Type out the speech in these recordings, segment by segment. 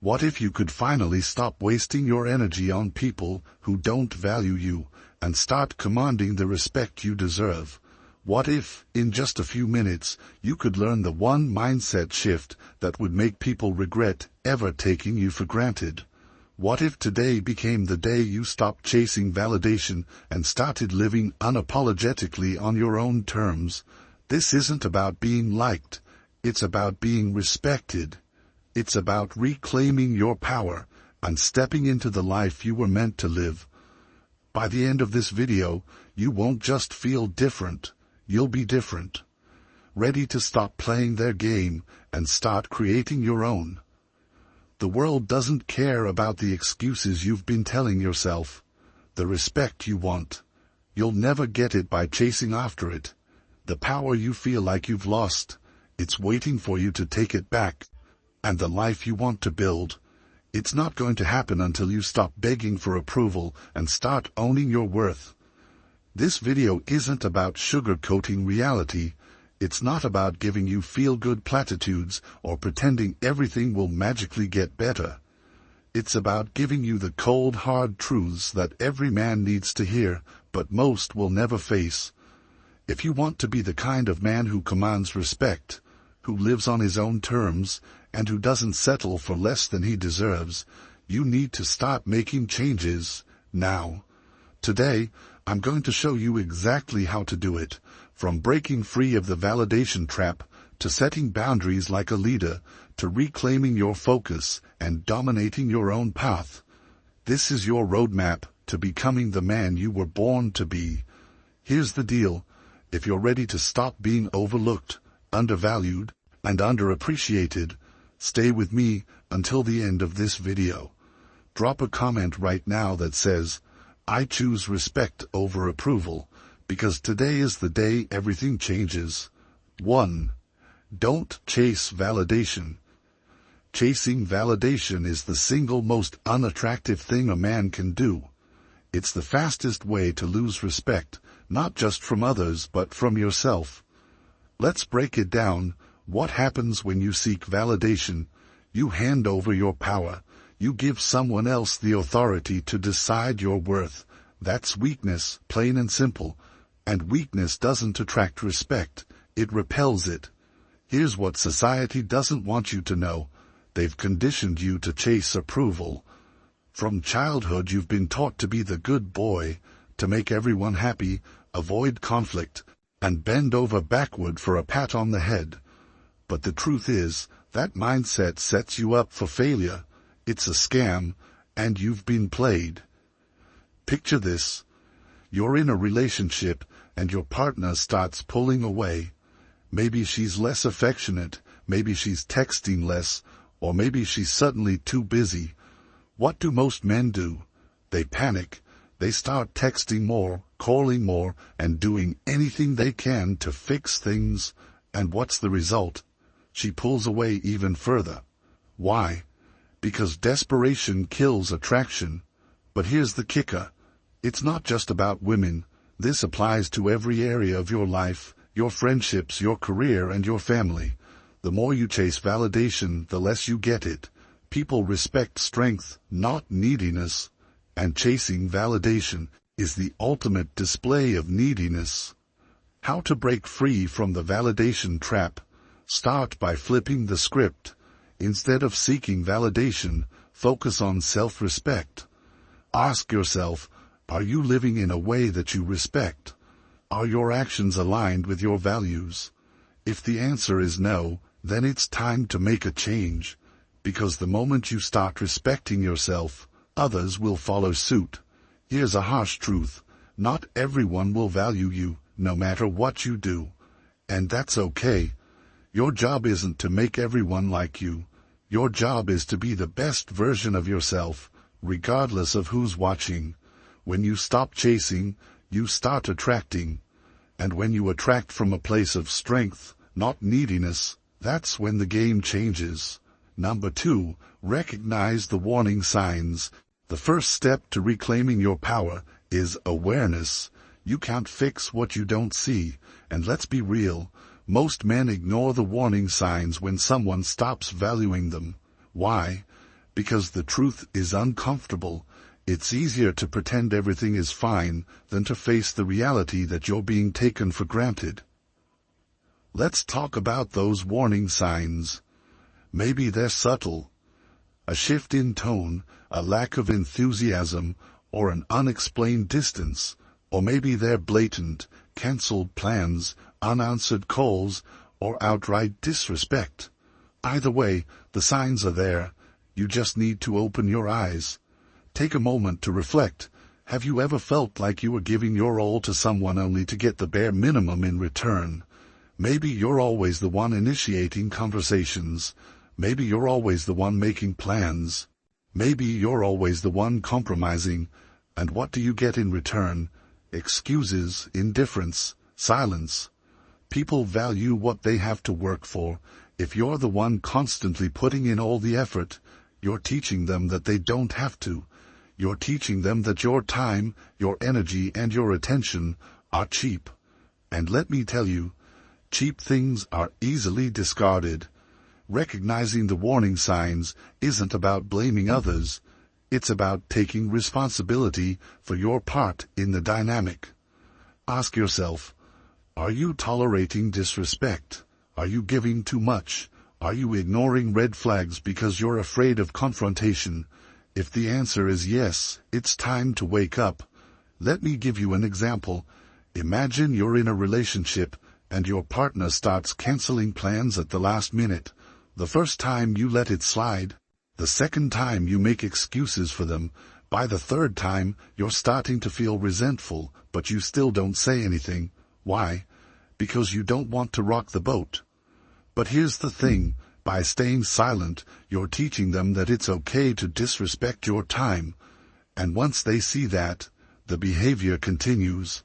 What if you could finally stop wasting your energy on people who don't value you and start commanding the respect you deserve? What if, in just a few minutes, you could learn the one mindset shift that would make people regret ever taking you for granted? What if today became the day you stopped chasing validation and started living unapologetically on your own terms? This isn't about being liked. It's about being respected. It's about reclaiming your power and stepping into the life you were meant to live. By the end of this video, you won't just feel different. You'll be different. Ready to stop playing their game and start creating your own. The world doesn't care about the excuses you've been telling yourself. The respect you want. You'll never get it by chasing after it. The power you feel like you've lost, it's waiting for you to take it back. And the life you want to build, it's not going to happen until you stop begging for approval and start owning your worth. This video isn't about sugarcoating reality. It's not about giving you feel-good platitudes or pretending everything will magically get better. It's about giving you the cold, hard truths that every man needs to hear, but most will never face. If you want to be the kind of man who commands respect, who lives on his own terms, and who doesn't settle for less than he deserves, you need to start making changes now. Today, I'm going to show you exactly how to do it, from breaking free of the validation trap, to setting boundaries like a leader, to reclaiming your focus and dominating your own path. This is your roadmap to becoming the man you were born to be. Here's the deal. If you're ready to stop being overlooked, undervalued, and underappreciated, stay with me until the end of this video. Drop a comment right now that says, "I choose respect over approval, because today is the day everything changes." 1. Don't chase validation. Chasing validation is the single most unattractive thing a man can do. It's the fastest way to lose respect, not just from others but from yourself. Let's break it down. What happens when you seek validation? You hand over your power. You give someone else the authority to decide your worth. That's weakness, plain and simple. And weakness doesn't attract respect. It repels it. Here's what society doesn't want you to know. They've conditioned you to chase approval. From childhood you've been taught to be the good boy, to make everyone happy, avoid conflict, and bend over backward for a pat on the head. But the truth is, that mindset sets you up for failure. It's a scam, and you've been played. Picture this. You're in a relationship, and your partner starts pulling away. Maybe she's less affectionate, maybe she's texting less, or maybe she's suddenly too busy. What do most men do? They panic. They start texting more, calling more, and doing anything they can to fix things. And what's the result? She pulls away even further. Why? Because desperation kills attraction. But here's the kicker. It's not just about women. This applies to every area of your life, your friendships, your career, and your family. The more you chase validation, the less you get it. People respect strength, not neediness. And chasing validation is the ultimate display of neediness. How to break free from the validation trap? Start by flipping the script. Instead of seeking validation, focus on self-respect. Ask yourself, are you living in a way that you respect? Are your actions aligned with your values? If the answer is no, then it's time to make a change. Because the moment you start respecting yourself, others will follow suit. Here's a harsh truth. Not everyone will value you, no matter what you do. And that's okay. Your job isn't to make everyone like you. Your job is to be the best version of yourself, regardless of who's watching. When you stop chasing, you start attracting. And when you attract from a place of strength, not neediness, that's when the game changes. Number 2, recognize the warning signs. The first step to reclaiming your power is awareness. You can't fix what you don't see. And let's be real, most men ignore the warning signs when someone stops valuing them. Why? Because the truth is uncomfortable. It's easier to pretend everything is fine than to face the reality that you're being taken for granted. Let's talk about those warning signs. Maybe they're subtle. A shift in tone, a lack of enthusiasm, or an unexplained distance. Or maybe they're blatant, cancelled plans, unanswered calls, or outright disrespect. Either way, the signs are there. You just need to open your eyes. Take a moment to reflect. Have you ever felt like you were giving your all to someone only to get the bare minimum in return? Maybe you're always the one initiating conversations. Maybe you're always the one making plans. Maybe you're always the one compromising. And what do you get in return? Excuses, indifference, silence. People value what they have to work for. If you're the one constantly putting in all the effort, you're teaching them that they don't have to. You're teaching them that your time, your energy, and your attention are cheap. And let me tell you, cheap things are easily discarded. Recognizing the warning signs isn't about blaming others. It's about taking responsibility for your part in the dynamic. Ask yourself, are you tolerating disrespect? Are you giving too much? Are you ignoring red flags because you're afraid of confrontation? If the answer is yes, it's time to wake up. Let me give you an example. Imagine you're in a relationship and your partner starts canceling plans at the last minute. The first time you let it slide. The second time you make excuses for them. By the third time, you're starting to feel resentful, but you still don't say anything. Why? Because you don't want to rock the boat. But here's the thing, by staying silent, you're teaching them that it's okay to disrespect your time. And once they see that, the behavior continues.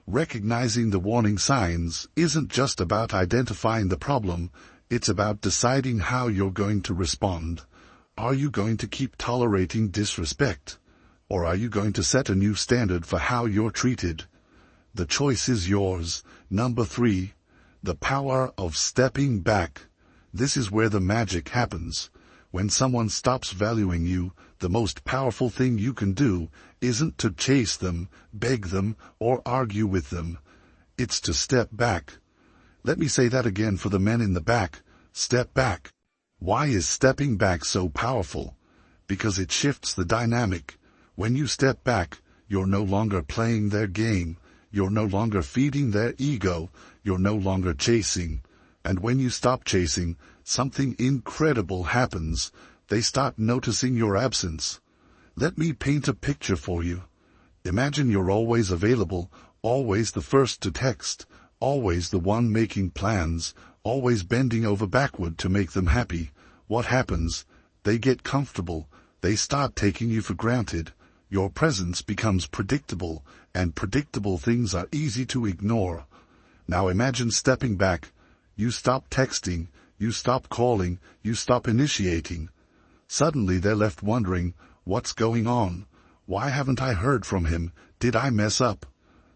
Recognizing the warning signs isn't just about identifying the problem, it's about deciding how you're going to respond. Are you going to keep tolerating disrespect? Or are you going to set a new standard for how you're treated? The choice is yours. Number 3, the power of stepping back. This is where the magic happens. When someone stops valuing you, the most powerful thing you can do isn't to chase them, beg them, or argue with them. It's to step back. Let me say that again for the men in the back. Step back. Why is stepping back so powerful? Because it shifts the dynamic. When you step back, you're no longer playing their game. You're no longer feeding their ego. You're no longer chasing. And when you stop chasing, something incredible happens. They start noticing your absence. Let me paint a picture for you. Imagine you're always available, always the first to text, always the one making plans, always bending over backward to make them happy. What happens? They get comfortable. They start taking you for granted. Your presence becomes predictable, and predictable things are easy to ignore. Now imagine stepping back. You stop texting, you stop calling, you stop initiating. Suddenly they're left wondering, what's going on? Why haven't I heard from him? Did I mess up?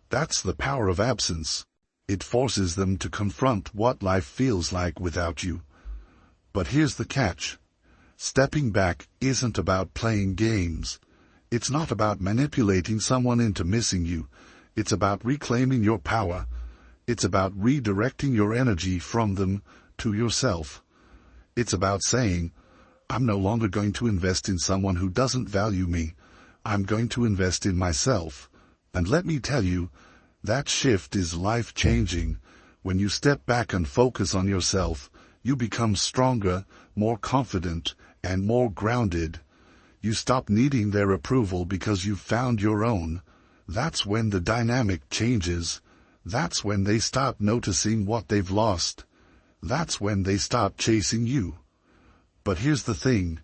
That's the power of absence. It forces them to confront what life feels like without you. But here's the catch. Stepping back isn't about playing games. It's not about manipulating someone into missing you. It's about reclaiming your power. It's about redirecting your energy from them to yourself. It's about saying, I'm no longer going to invest in someone who doesn't value me. I'm going to invest in myself. And let me tell you, that shift is life-changing. When you step back and focus on yourself, you become stronger, more confident, and more grounded. You stop needing their approval because you've found your own. That's when the dynamic changes. That's when they start noticing what they've lost. That's when they start chasing you. But here's the thing.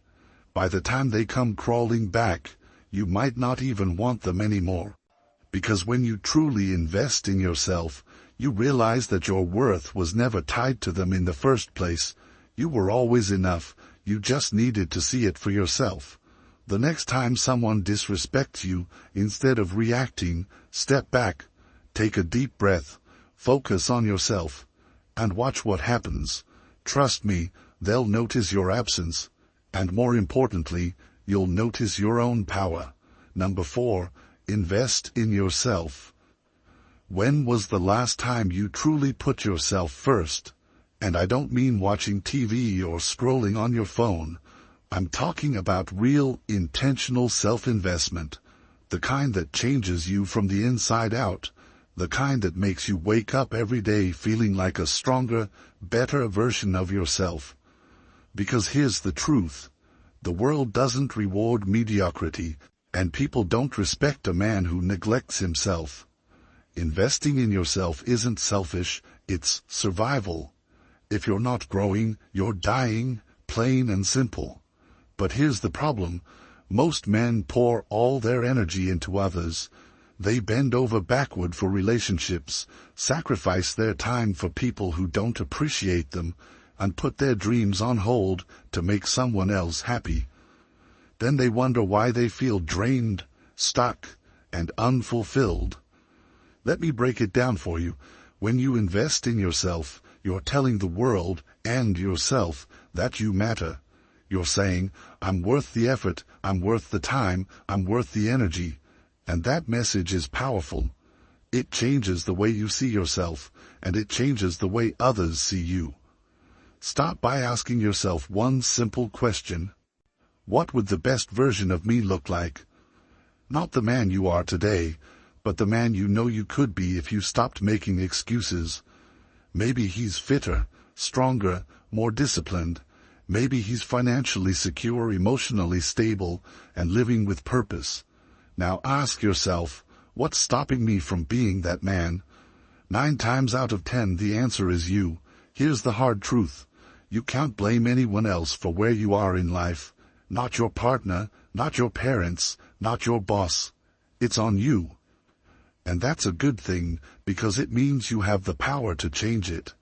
By the time they come crawling back, you might not even want them anymore. Because when you truly invest in yourself, you realize that your worth was never tied to them in the first place. You were always enough. You just needed to see it for yourself. The next time someone disrespects you, instead of reacting, step back, take a deep breath, focus on yourself, and watch what happens. Trust me, they'll notice your absence, And more importantly, you'll notice your own power. Number 4, invest in yourself. When was the last time you truly put yourself first? And I don't mean watching TV or scrolling on your phone. I'm talking about real, intentional self-investment. The kind that changes you from the inside out. The kind that makes you wake up every day feeling like a stronger, better version of yourself. Because here's the truth. The world doesn't reward mediocrity, and people don't respect a man who neglects himself. Investing in yourself isn't selfish, it's survival. If you're not growing, you're dying, plain and simple. But here's the problem. Most men pour all their energy into others. They bend over backward for relationships, sacrifice their time for people who don't appreciate them, and put their dreams on hold to make someone else happy. Then they wonder why they feel drained, stuck, and unfulfilled. Let me break it down for you. When you invest in yourself, you're telling the world and yourself that you matter. You're saying, I'm worth the effort, I'm worth the time, I'm worth the energy. And that message is powerful. It changes the way you see yourself, and it changes the way others see you. Start by asking yourself one simple question. What would the best version of me look like? Not the man you are today, but the man you know you could be if you stopped making excuses. Maybe he's fitter, stronger, more disciplined. Maybe he's financially secure, emotionally stable, and living with purpose. Now ask yourself, what's stopping me from being that man? 9 times out of 10 the answer is you. Here's the hard truth. You can't blame anyone else for where you are in life. Not your partner, not your parents, not your boss. It's on you. And that's a good thing, because it means you have the power to change it.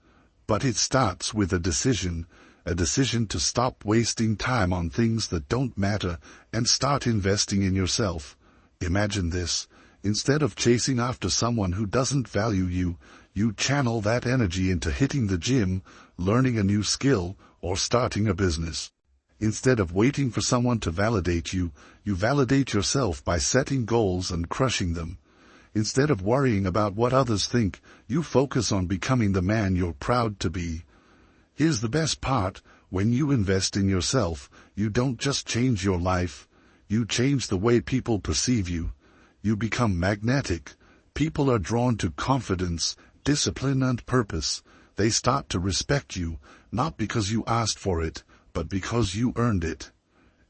But it starts with a decision to stop wasting time on things that don't matter and start investing in yourself. Imagine this. Instead of chasing after someone who doesn't value you, you channel that energy into hitting the gym, learning a new skill, or starting a business. Instead of waiting for someone to validate you, you validate yourself by setting goals and crushing them. Instead of worrying about what others think, you focus on becoming the man you're proud to be. Here's the best part. When you invest in yourself, you don't just change your life. You change the way people perceive you. You become magnetic. People are drawn to confidence, discipline, and purpose. They start to respect you, not because you asked for it, but because you earned it.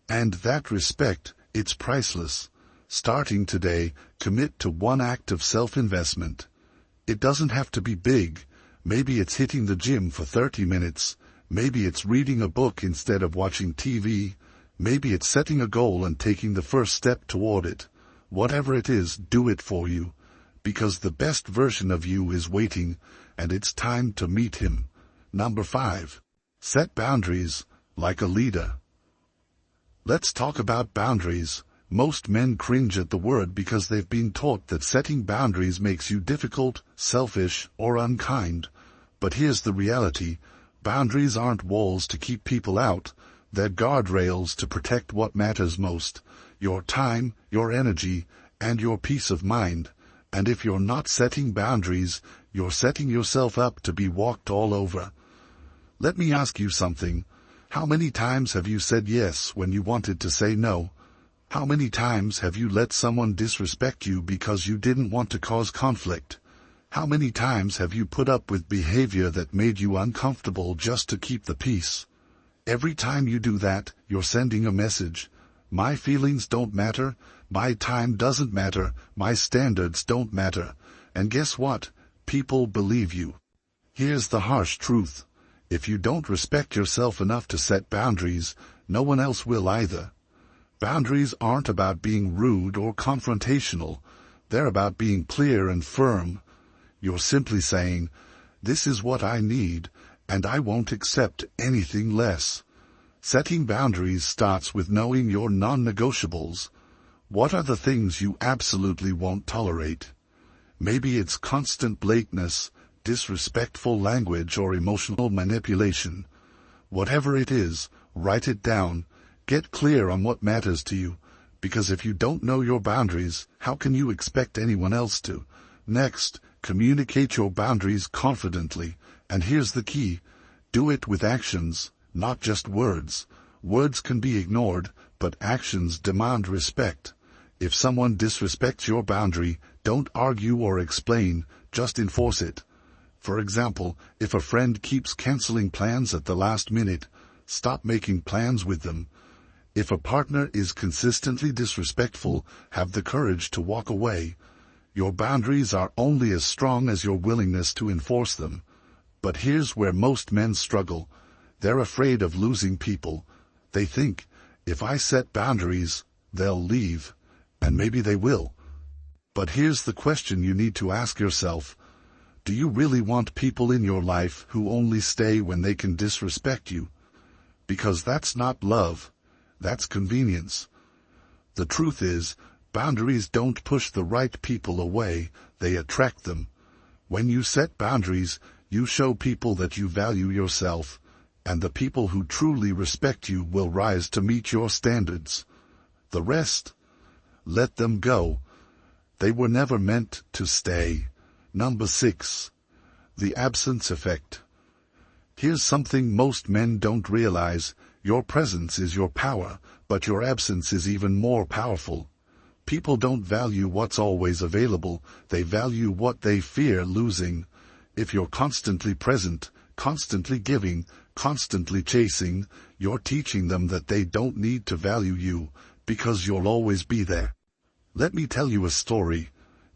And that respect, it's priceless. Starting today, commit to one act of self-investment. It doesn't have to be big. Maybe it's hitting the gym for 30 minutes. Maybe it's reading a book instead of watching TV. Maybe it's setting a goal and taking the first step toward it. Whatever it is, do it for you. Because the best version of you is waiting, and it's time to meet him. Number 5. Set boundaries, like a leader. Let's talk about boundaries. Most men cringe at the word because they've been taught that setting boundaries makes you difficult, selfish, or unkind. But here's the reality. Boundaries aren't walls to keep people out. They're guardrails to protect what matters most. Your time, your energy, and your peace of mind. And if you're not setting boundaries, you're setting yourself up to be walked all over. Let me ask you something. How many times have you said yes when you wanted to say no? How many times have you let someone disrespect you because you didn't want to cause conflict? How many times have you put up with behavior that made you uncomfortable just to keep the peace? Every time you do that, you're sending a message. My feelings don't matter, my time doesn't matter, my standards don't matter. And guess what? People believe you. Here's the harsh truth. If you don't respect yourself enough to set boundaries, no one else will either. Boundaries aren't about being rude or confrontational. They're about being clear and firm. You're simply saying, this is what I need, and I won't accept anything less. Setting boundaries starts with knowing your non-negotiables. What are the things you absolutely won't tolerate? Maybe it's constant blatantness, disrespectful language, or emotional manipulation. Whatever it is, write it down. Get clear on what matters to you, because if you don't know your boundaries, how can you expect anyone else to? Next, communicate your boundaries confidently, and here's the key. Do it with actions, not just words. Words can be ignored, but actions demand respect. If someone disrespects your boundary, don't argue or explain, just enforce it. For example, if a friend keeps canceling plans at the last minute, stop making plans with them. If a partner is consistently disrespectful, have the courage to walk away. Your boundaries are only as strong as your willingness to enforce them. But here's where most men struggle. They're afraid of losing people. They think, if I set boundaries, they'll leave. And maybe they will. But here's the question you need to ask yourself. Do you really want people in your life who only stay when they can disrespect you? Because that's not love. That's convenience. The truth is, boundaries don't push the right people away, they attract them. When you set boundaries, you show people that you value yourself, and the people who truly respect you will rise to meet your standards. The rest, let them go. They were never meant to stay. Number 6. The absence effect. Here's something most men don't realize. Your presence is your power, but your absence is even more powerful. People don't value what's always available, they value what they fear losing. If you're constantly present, constantly giving, constantly chasing, you're teaching them that they don't need to value you, because you'll always be there. Let me tell you a story.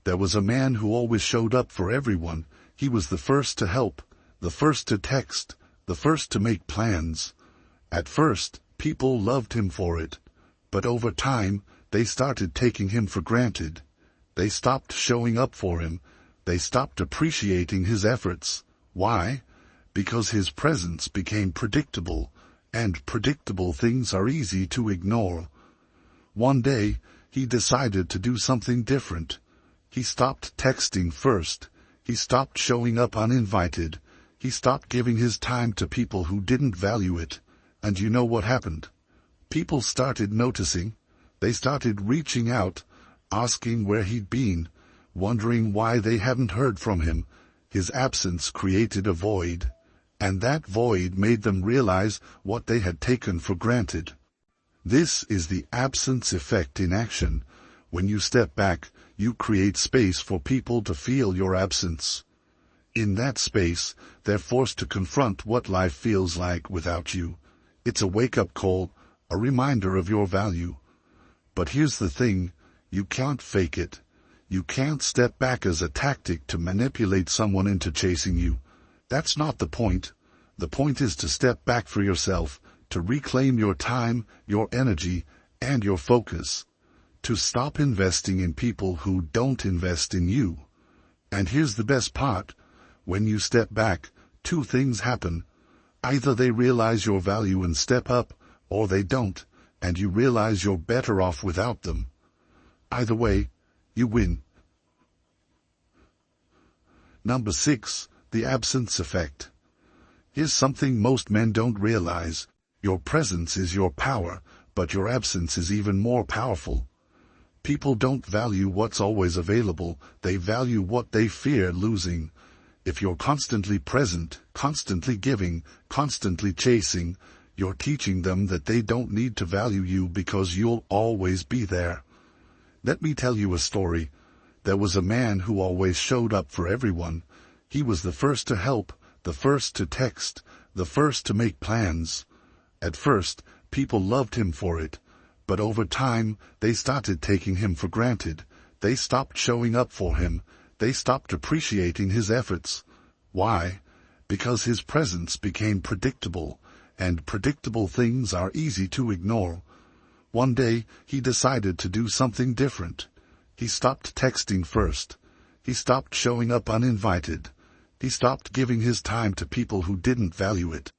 There was a man who always showed up for everyone. He was the first to help, the first to text, the first to make plans. At first, people loved him for it. But over time, they started taking him for granted. They stopped showing up for him. They stopped appreciating his efforts. Why? Because his presence became predictable, and predictable things are easy to ignore. One day, he decided to do something different. He stopped texting first. He stopped showing up uninvited. He stopped giving his time to people who didn't value it. And you know what happened? People started noticing. They started reaching out, asking where he'd been, wondering why they hadn't heard from him. His absence created a void, and that void made them realize what they had taken for granted. This is the absence effect in action. When you step back, you create space for people to feel your absence. In that space, they're forced to confront what life feels like without you. It's a wake-up call, a reminder of your value. But here's the thing, you can't fake it. You can't step back as a tactic to manipulate someone into chasing you. That's not the point. The point is to step back for yourself, to reclaim your time, your energy, and your focus. To stop investing in people who don't invest in you. And here's the best part. When you step back, two things happen. Either they realize your value and step up, or they don't, and you realize you're better off without them. Either way, you win. Number 6, the absence effect. Here's something most men don't realize. Your presence is your power, but your absence is even more powerful. People don't value what's always available, they value what they fear losing. If you're constantly present, constantly giving, constantly chasing, you're teaching them that they don't need to value you because you'll always be there. Let me tell you a story. There was a man who always showed up for everyone. He was the first to help, the first to text, the first to make plans. At first, people loved him for it. But over time, they started taking him for granted. They stopped showing up for him. They stopped appreciating his efforts. Why? Because his presence became predictable, and predictable things are easy to ignore. One day, he decided to do something different. He stopped texting first. He stopped showing up uninvited. He stopped giving his time to people who didn't value it.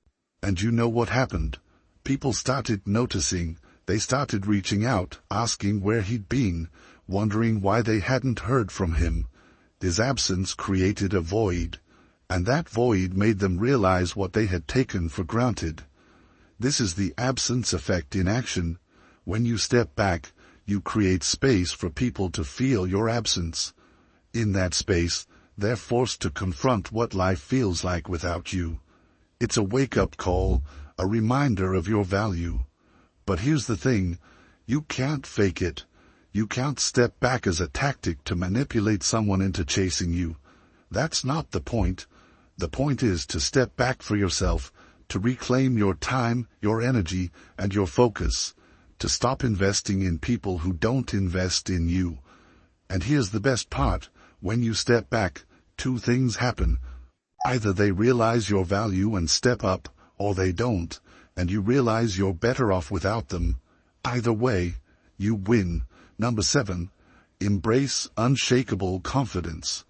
And you know what happened? People started noticing. They started reaching out, asking where he'd been, wondering why they hadn't heard from him. His absence created a void, and that void made them realize what they had taken for granted. This is the absence effect in action. When you step back, you create space for people to feel your absence. In that space, they're forced to confront what life feels like without you. It's a wake-up call, a reminder of your value. But here's the thing, you can't fake it. You can't step back as a tactic to manipulate someone into chasing you. That's not the point. The point is to step back for yourself, to reclaim your time, your energy, and your focus, to stop investing in people who don't invest in you. And here's the best part, when you step back, two things happen. Either they realize your value and step up, or they don't, and you realize you're better off without them. Either way, you win. Number 7. Embrace unshakable confidence.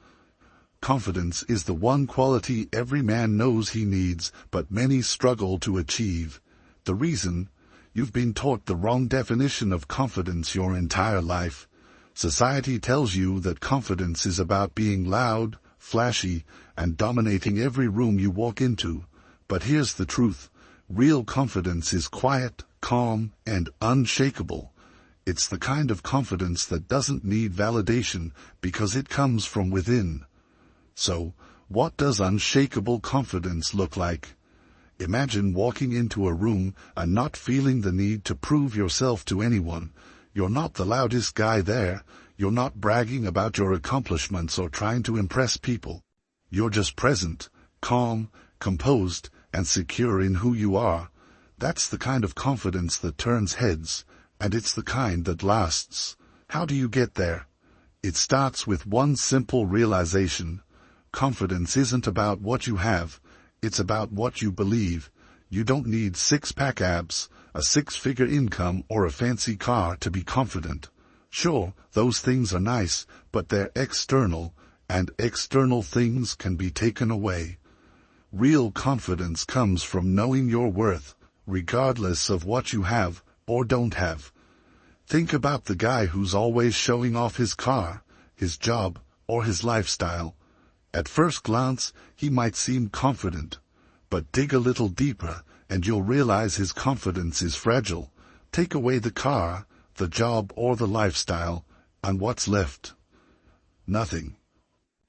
Confidence is the one quality every man knows he needs, but many struggle to achieve. The reason? You've been taught the wrong definition of confidence your entire life. Society tells you that confidence is about being loud, flashy, and dominating every room you walk into. But here's the truth. Real confidence is quiet, calm, and unshakable. It's the kind of confidence that doesn't need validation because it comes from within. So, what does unshakable confidence look like? Imagine walking into a room and not feeling the need to prove yourself to anyone. You're not the loudest guy there. You're not bragging about your accomplishments or trying to impress people. You're just present, calm, composed, and secure in who you are. That's the kind of confidence that turns heads, and it's the kind that lasts. How do you get there? It starts with one simple realization. Confidence isn't about what you have, it's about what you believe. You don't need six-pack abs, a six-figure income, or a fancy car to be confident. Sure, those things are nice, but they're external, and external things can be taken away. Real confidence comes from knowing your worth, regardless of what you have or don't have. Think about the guy who's always showing off his car, his job, or his lifestyle. At first glance, he might seem confident, but dig a little deeper and you'll realize his confidence is fragile. Take away the car, the job, or the lifestyle, and what's left? Nothing.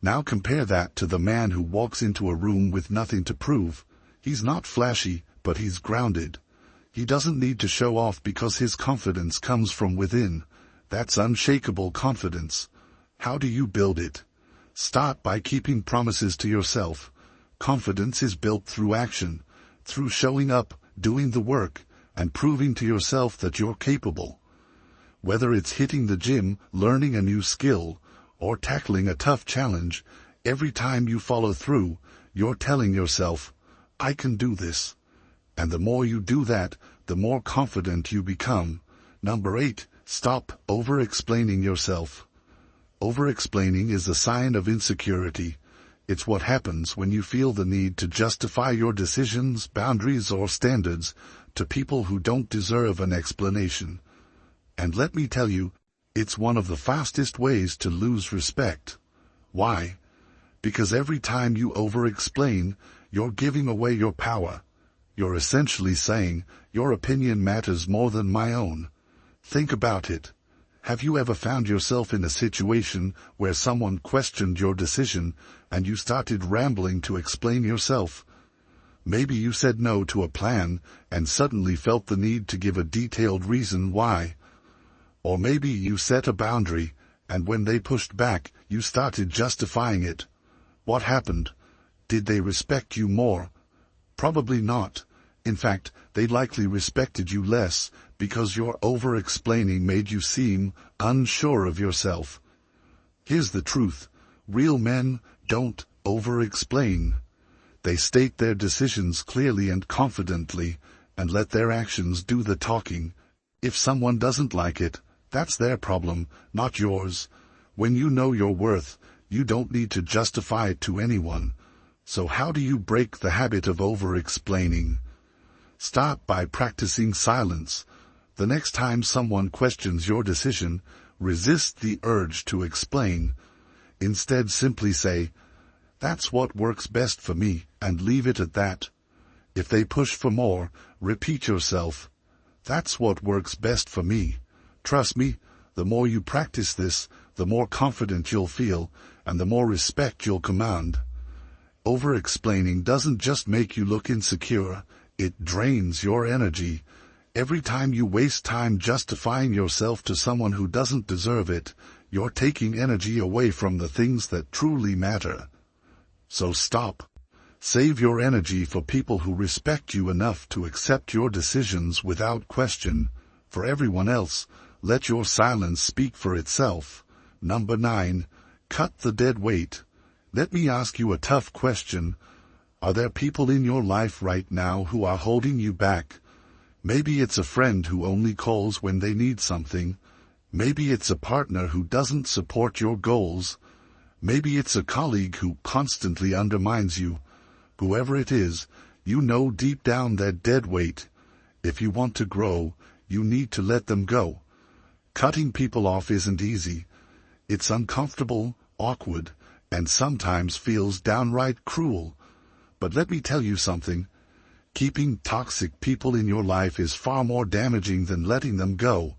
Now compare that to the man who walks into a room with nothing to prove. He's not flashy, but he's grounded. He doesn't need to show off because his confidence comes from within. That's unshakable confidence. How do you build it? Start by keeping promises to yourself. Confidence is built through action, through showing up, doing the work, and proving to yourself that you're capable. Whether it's hitting the gym, learning a new skill, or tackling a tough challenge, every time you follow through, you're telling yourself, I can do this. And the more you do that, the more confident you become. Number 8, stop over-explaining yourself. Over-explaining is a sign of insecurity. It's what happens when you feel the need to justify your decisions, boundaries, or standards to people who don't deserve an explanation. And let me tell you, it's one of the fastest ways to lose respect. Why? Because every time you over-explain, you're giving away your power. You're essentially saying, your opinion matters more than my own. Think about it. Have you ever found yourself in a situation where someone questioned your decision and you started rambling to explain yourself? Maybe you said no to a plan and suddenly felt the need to give a detailed reason why. Or maybe you set a boundary, and when they pushed back, you started justifying it. What happened? Did they respect you more? Probably not. In fact, they likely respected you less, because your over-explaining made you seem unsure of yourself. Here's the truth. Real men don't over-explain. They state their decisions clearly and confidently, and let their actions do the talking. If someone doesn't like it, that's their problem, not yours. When you know your worth, you don't need to justify it to anyone. So how do you break the habit of over-explaining? Start by practicing silence. The next time someone questions your decision, resist the urge to explain. Instead, simply say, "That's what works best for me," and leave it at that. If they push for more, repeat yourself, "That's what works best for me." Trust me, the more you practice this, the more confident you'll feel, and the more respect you'll command. Over-explaining doesn't just make you look insecure, it drains your energy. Every time you waste time justifying yourself to someone who doesn't deserve it, you're taking energy away from the things that truly matter. So stop. Save your energy for people who respect you enough to accept your decisions without question. For everyone else, let your silence speak for itself. Number 9. Cut the dead weight. Let me ask you a tough question. Are there people in your life right now who are holding you back? Maybe it's a friend who only calls when they need something. Maybe it's a partner who doesn't support your goals. Maybe it's a colleague who constantly undermines you. Whoever it is, you know deep down they're dead weight. If you want to grow, you need to let them go. Cutting people off isn't easy. It's uncomfortable, awkward, and sometimes feels downright cruel. But let me tell you something. Keeping toxic people in your life is far more damaging than letting them go.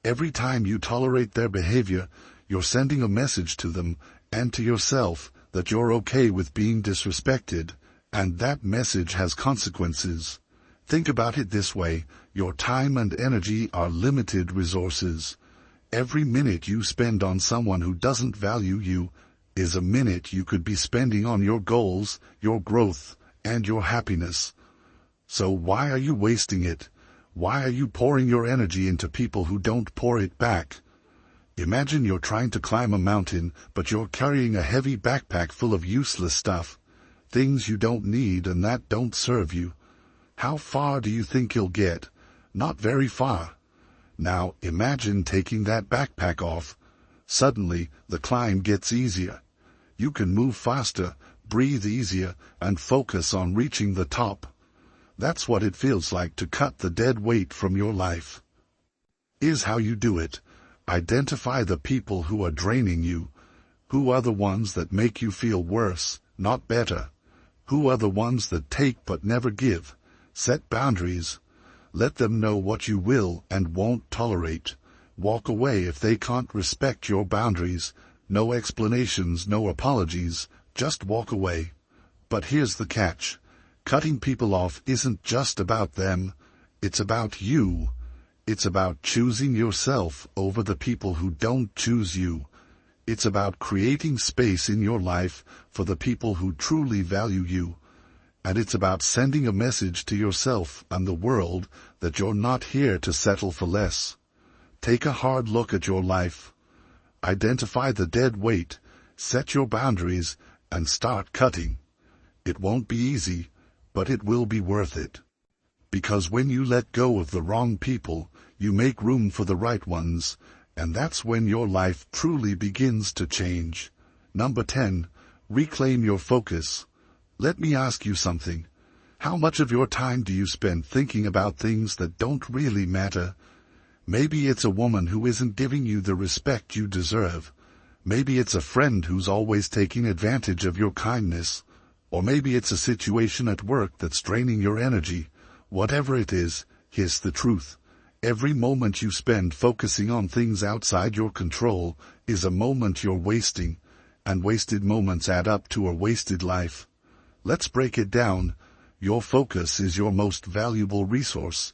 Every time you tolerate their behavior, you're sending a message to them and to yourself that you're okay with being disrespected, and that message has consequences. Think about it this way: your time and energy are limited resources. Every minute you spend on someone who doesn't value you is a minute you could be spending on your goals, your growth, and your happiness. So why are you wasting it? Why are you pouring your energy into people who don't pour it back? Imagine you're trying to climb a mountain, but you're carrying a heavy backpack full of useless stuff, things you don't need and that don't serve you. How far do you think you'll get? Not very far. Now imagine taking that backpack off. Suddenly, the climb gets easier. You can move faster, breathe easier, and focus on reaching the top. That's what it feels like to cut the dead weight from your life. Here's how you do it. Identify the people who are draining you. Who are the ones that make you feel worse, not better? Who are the ones that take but never give? Set boundaries. Let them know what you will and won't tolerate. Walk away if they can't respect your boundaries. No explanations, no apologies, just walk away. But here's the catch. Cutting people off isn't just about them. It's about you. It's about choosing yourself over the people who don't choose you. It's about creating space in your life for the people who truly value you. And it's about sending a message to yourself and the world that you're not here to settle for less. Take a hard look at your life. Identify the dead weight, set your boundaries, and start cutting. It won't be easy, but it will be worth it. Because when you let go of the wrong people, you make room for the right ones, and that's when your life truly begins to change. Number 10. Reclaim your focus. Let me ask you something. How much of your time do you spend thinking about things that don't really matter? Maybe it's a woman who isn't giving you the respect you deserve. Maybe it's a friend who's always taking advantage of your kindness. Or maybe it's a situation at work that's draining your energy. Whatever it is, here's the truth. Every moment you spend focusing on things outside your control is a moment you're wasting, and wasted moments add up to a wasted life. Let's break it down. Your focus is your most valuable resource.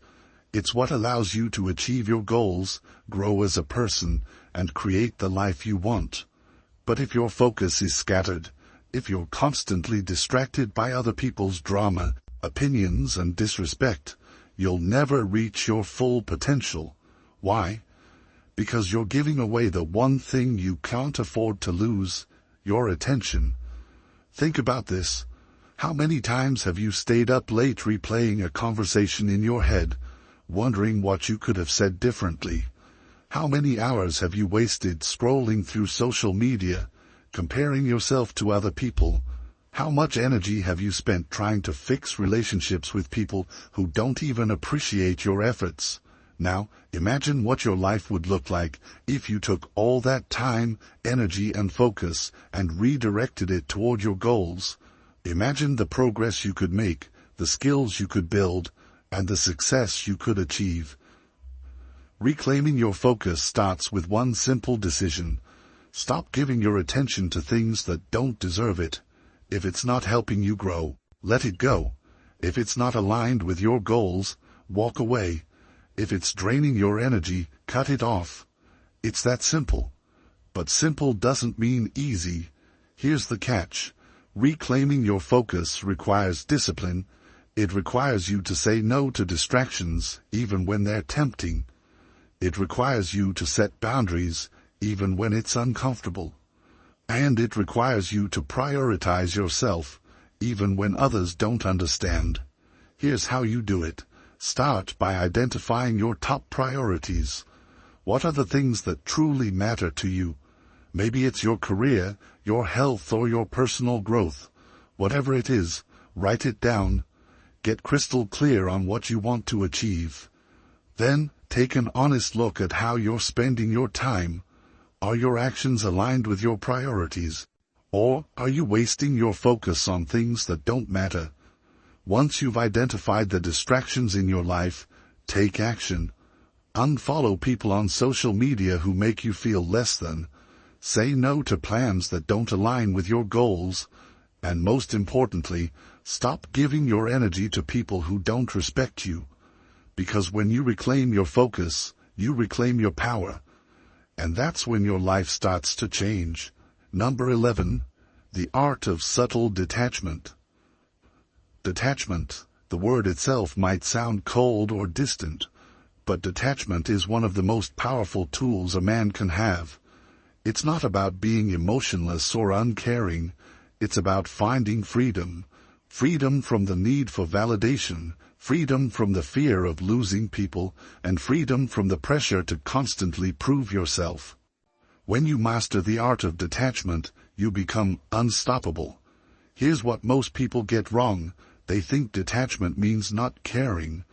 It's what allows you to achieve your goals, grow as a person, and create the life you want. But if your focus is scattered, if you're constantly distracted by other people's drama, opinions, and disrespect, you'll never reach your full potential. Why? Because you're giving away the one thing you can't afford to lose, your attention. Think about this. How many times have you stayed up late replaying a conversation in your head, wondering what you could have said differently? How many hours have you wasted scrolling through social media, comparing yourself to other people? How much energy have you spent trying to fix relationships with people who don't even appreciate your efforts? Now, imagine what your life would look like if you took all that time, energy, and focus and redirected it toward your goals. Imagine the progress you could make, the skills you could build, and the success you could achieve. Reclaiming your focus starts with one simple decision. Stop giving your attention to things that don't deserve it. If it's not helping you grow, let it go. If it's not aligned with your goals, walk away. If it's draining your energy, cut it off. It's that simple. But simple doesn't mean easy. Here's the catch. Reclaiming your focus requires discipline. It requires you to say no to distractions, even when they're tempting. It requires you to set boundaries, even when it's uncomfortable. And it requires you to prioritize yourself, even when others don't understand. Here's how you do it. Start by identifying your top priorities. What are the things that truly matter to you? Maybe it's your career, your health, or your personal growth. Whatever it is, write it down. Get crystal clear on what you want to achieve. Then, take an honest look at how you're spending your time. Are your actions aligned with your priorities? Or are you wasting your focus on things that don't matter? Once you've identified the distractions in your life, take action. Unfollow people on social media who make you feel less than. Say no to plans that don't align with your goals. And most importantly, stop giving your energy to people who don't respect you. Because when you reclaim your focus, you reclaim your power. And that's when your life starts to change. Number 11. The art of subtle detachment. Detachment, the word itself might sound cold or distant, but detachment is one of the most powerful tools a man can have. It's not about being emotionless or uncaring. It's about finding freedom. Freedom from the need for validation, freedom from the fear of losing people, and freedom from the pressure to constantly prove yourself. When you master the art of detachment, you become unstoppable. Here's what most people get wrong. They think detachment means not caring.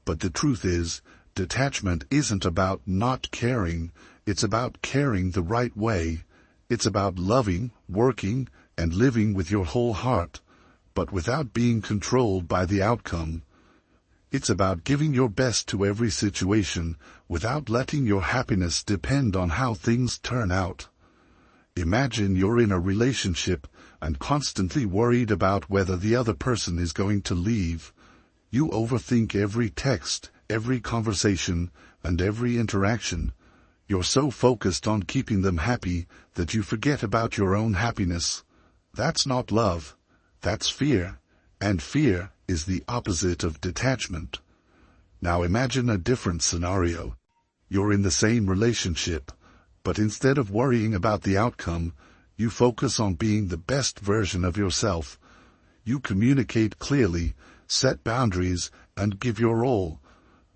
But the truth is, detachment isn't about not caring. It's about caring the right way. It's about loving, working, and living with your whole heart, but without being controlled by the outcome. It's about giving your best to every situation, without letting your happiness depend on how things turn out. Imagine you're in a relationship and constantly worried about whether the other person is going to leave. You overthink every text, every conversation, and every interaction. You're so focused on keeping them happy that you forget about your own happiness. That's not love. That's fear. And fear is the opposite of detachment. Now imagine a different scenario. You're in the same relationship, but instead of worrying about the outcome, you focus on being the best version of yourself. You communicate clearly, set boundaries, and give your all.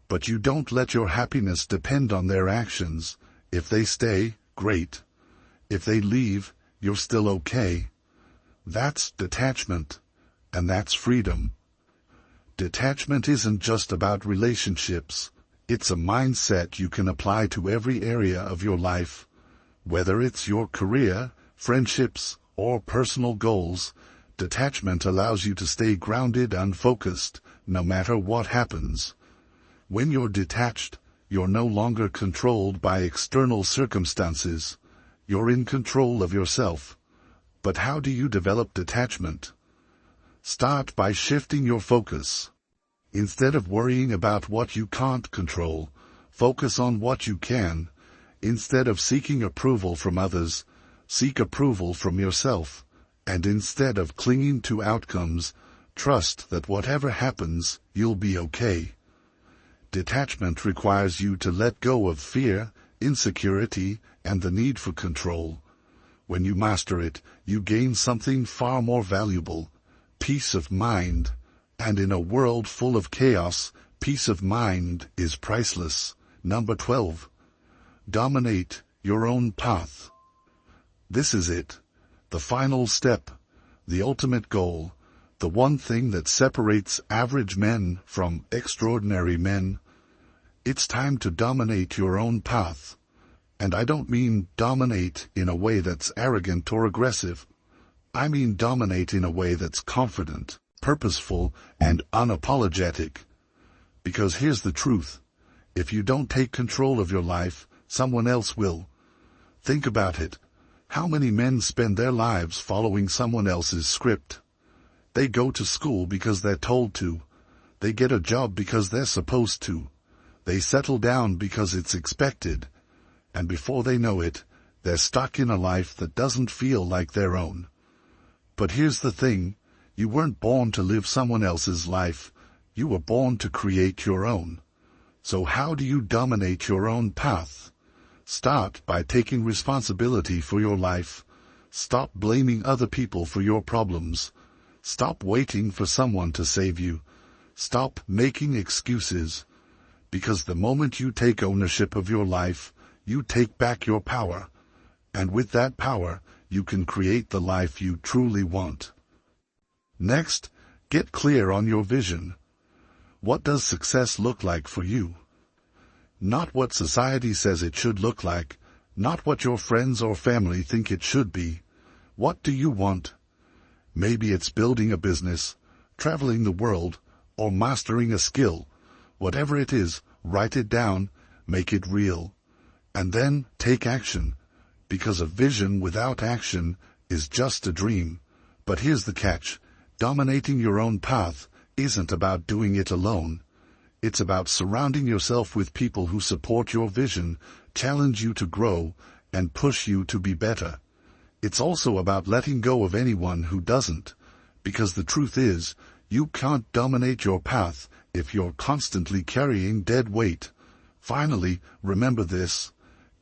But you don't let your happiness depend on their actions. If they stay, great. If they leave, you're still okay. That's detachment, and that's freedom. Detachment isn't just about relationships. It's a mindset you can apply to every area of your life. Whether it's your career, friendships, or personal goals, detachment allows you to stay grounded and focused, no matter what happens. When you're detached, you're no longer controlled by external circumstances. You're in control of yourself. But how do you develop detachment? Start by shifting your focus. Instead of worrying about what you can't control, focus on what you can. Instead of seeking approval from others, seek approval from yourself. And instead of clinging to outcomes, trust that whatever happens, you'll be okay. Detachment requires you to let go of fear, insecurity, and the need for control. When you master it, you gain something far more valuable: peace of mind. And in a world full of chaos, peace of mind is priceless. Number 12. Dominate your own path. This is it. The final step. The ultimate goal. The one thing that separates average men from extraordinary men. It's time to dominate your own path. And I don't mean dominate in a way that's arrogant or aggressive. I mean dominate in a way that's confident, purposeful, and unapologetic. Because here's the truth. If you don't take control of your life, someone else will. Think about it. How many men spend their lives following someone else's script? They go to school because they're told to. They get a job because they're supposed to. They settle down because it's expected. And before they know it, they're stuck in a life that doesn't feel like their own. But here's the thing. You weren't born to live someone else's life. You were born to create your own. So how do you dominate your own path? Start by taking responsibility for your life. Stop blaming other people for your problems. Stop waiting for someone to save you. Stop making excuses. Because the moment you take ownership of your life, you take back your power. And with that power, you can create the life you truly want. Next, get clear on your vision. What does success look like for you? Not what society says it should look like, not what your friends or family think it should be. What do you want? Maybe it's building a business, traveling the world, or mastering a skill. Whatever it is, write it down, make it real. And then take action. Because a vision without action is just a dream. But here's the catch. Dominating your own path isn't about doing it alone. It's about surrounding yourself with people who support your vision, challenge you to grow, and push you to be better. It's also about letting go of anyone who doesn't. Because the truth is, you can't dominate your path if you're constantly carrying dead weight. Finally, remember this.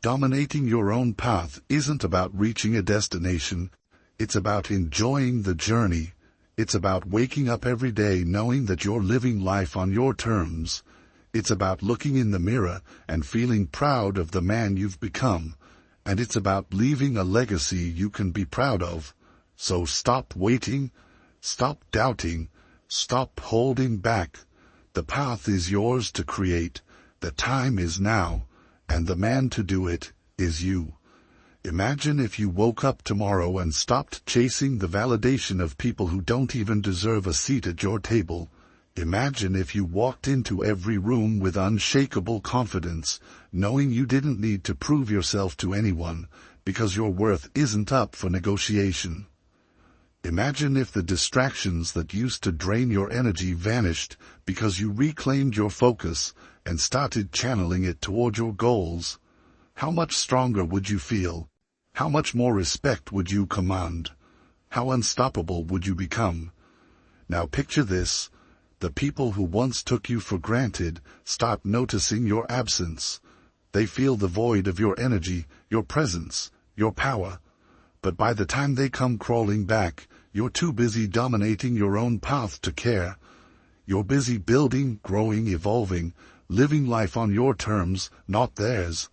Dominating your own path isn't about reaching a destination. It's about enjoying the journey. It's about waking up every day knowing that you're living life on your terms. It's about looking in the mirror and feeling proud of the man you've become. And it's about leaving a legacy you can be proud of. So stop waiting, stop doubting, stop holding back. The path is yours to create. The time is now, and the man to do it is you. Imagine if you woke up tomorrow and stopped chasing the validation of people who don't even deserve a seat at your table. Imagine if you walked into every room with unshakable confidence, knowing you didn't need to prove yourself to anyone, because your worth isn't up for negotiation. Imagine if the distractions that used to drain your energy vanished because you reclaimed your focus and started channeling it toward your goals. How much stronger would you feel? How much more respect would you command? How unstoppable would you become? Now picture this. The people who once took you for granted start noticing your absence. They feel the void of your energy, your presence, your power. But by the time they come crawling back, you're too busy dominating your own path to care. You're busy building, growing, evolving, living life on your terms, not theirs.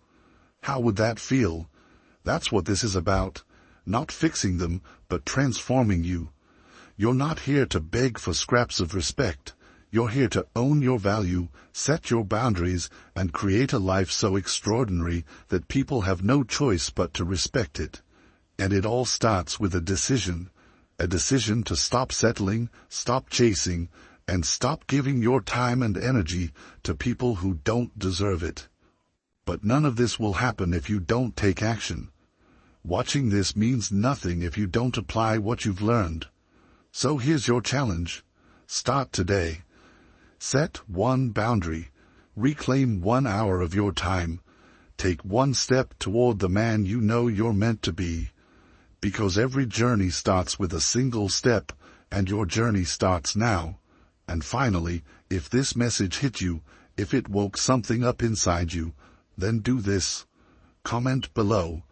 How would that feel? That's what this is about. Not fixing them, but transforming you. You're not here to beg for scraps of respect. You're here to own your value, set your boundaries, and create a life so extraordinary that people have no choice but to respect it. And it all starts with a decision to stop settling, stop chasing, and stop giving your time and energy to people who don't deserve it. But none of this will happen if you don't take action. Watching this means nothing if you don't apply what you've learned. So here's your challenge. Start today. Set one boundary. Reclaim 1 hour of your time. Take one step toward the man you know you're meant to be. Because every journey starts with a single step, and your journey starts now. And finally, if this message hit you, if it woke something up inside you, then do this. Comment below.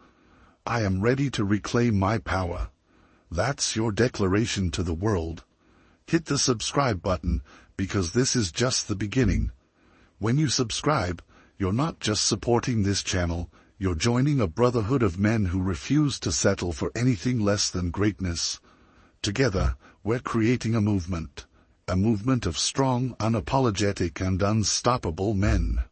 I am ready to reclaim my power. That's your declaration to the world. Hit the subscribe button, because this is just the beginning. When you subscribe, you're not just supporting this channel, you're joining a brotherhood of men who refuse to settle for anything less than greatness. Together, we're creating a movement of strong, unapologetic, and unstoppable men.